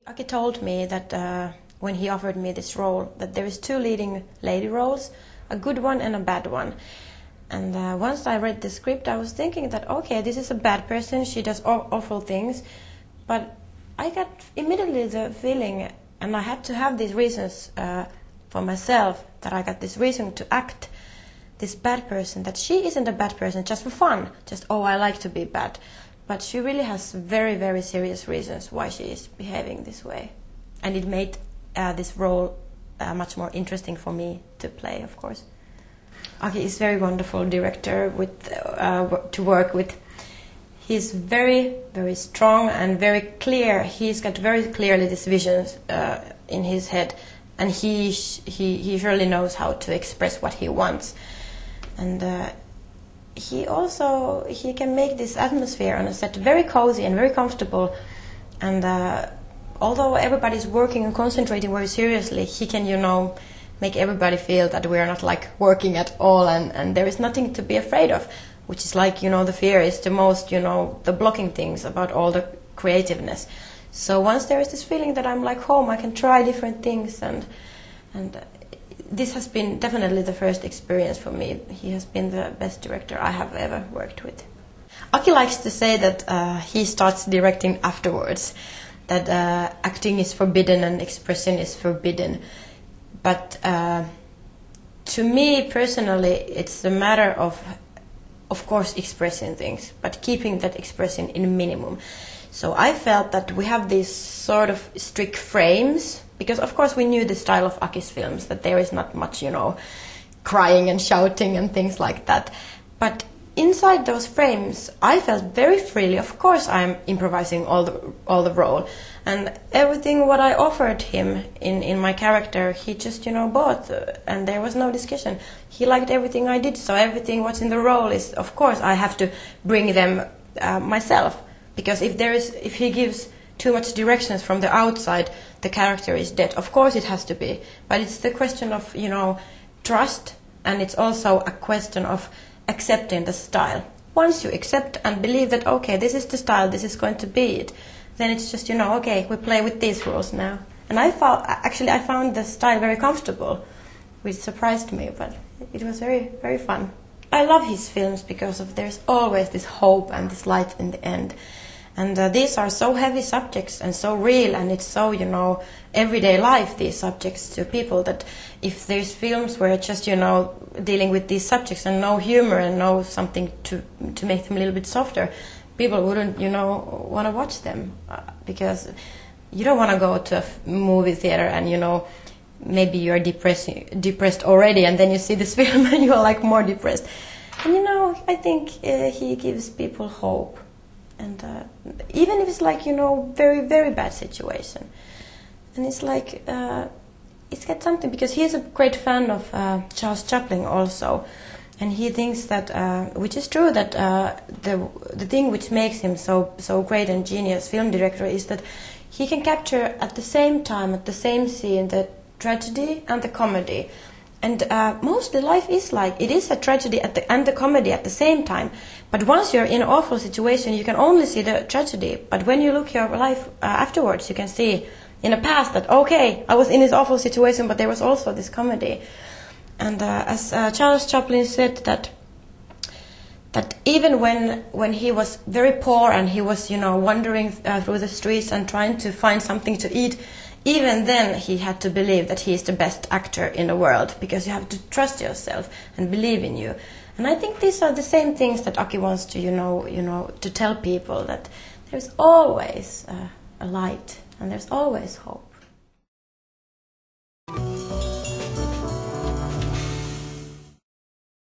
Aki told me that when he offered me this role, that there is two leading lady roles, a good one and a bad one. And once I read the script, I was thinking that, okay, this is a bad person, she does awful things, but I got immediately the feeling, and I had to have these reasons for myself, that I got this reason to act this bad person, that she isn't a bad person just for fun, just, oh, I like to be bad. But she really has very, very serious reasons why she is behaving this way. And it made this role much more interesting for me to play, of course. Aki is a very wonderful director to work with. He's very, very strong and very clear. He's got very clearly these visions in his head, and he surely knows how to express what he wants. And he can make this atmosphere on a set very cozy and very comfortable. And although everybody's working and concentrating very seriously, he can, make everybody feel that we are not like working at all, and there is nothing to be afraid of, which is like, the fear is the most, the blocking things about all the creativeness. So once there is this feeling that I'm like home, I can try different things, and this has been definitely the first experience for me. He has been the best director I have ever worked with. Aki likes to say that he starts directing afterwards, that acting is forbidden and expression is forbidden. But to me personally, it's a matter of course, expressing things, but keeping that expression in minimum. So I felt that we have these sort of strict frames, because of course we knew the style of Aki's films, that there is not much, crying and shouting and things like that. But inside those frames, I felt very freely. Of course, I'm improvising all the role, and everything what I offered him in my character, he just bought, and there was no discussion. He liked everything I did, so everything what's in the role is, of course, I have to bring them myself, because if he gives too much directions from the outside, the character is dead. Of course, it has to be, but it's the question of trust, and it's also a question of accepting the style. Once you accept and believe that, okay, this is the style, this is going to be it, then it's just, okay, we play with these rules now. And I found the style very comfortable, which surprised me, but it was very, very fun. I love his films because there's always this hope and this light in the end. And these are so heavy subjects and so real, and it's so, everyday life, these subjects to people, that if there's films where just, dealing with these subjects and no humor and no something to make them a little bit softer, people wouldn't, want to watch them. Because you don't want to go to a movie theater and, maybe you're depressed already, and then you see this film and you're like more depressed. And, I think he gives people hope. And even if it's like, very, very bad situation. And it's like, it's got something, because he is a great fan of Charles Chaplin also. And he thinks that, which is true, that the thing which makes him so great and genius film director is that he can capture at the same time, at the same scene, the tragedy and the comedy. And mostly life is like, it is a tragedy and the comedy at the same time. But once you're in an awful situation, you can only see the tragedy. But when you look your life afterwards, you can see in the past that, okay, I was in this awful situation, but there was also this comedy. And as Charles Chaplin said, that even when he was very poor and he was, wandering through the streets and trying to find something to eat, even then he had to believe that he is the best actor in the world, because you have to trust yourself and believe in you. And I think these are the same things that Aki wants to, to tell people, that there's always a light and there's always hope.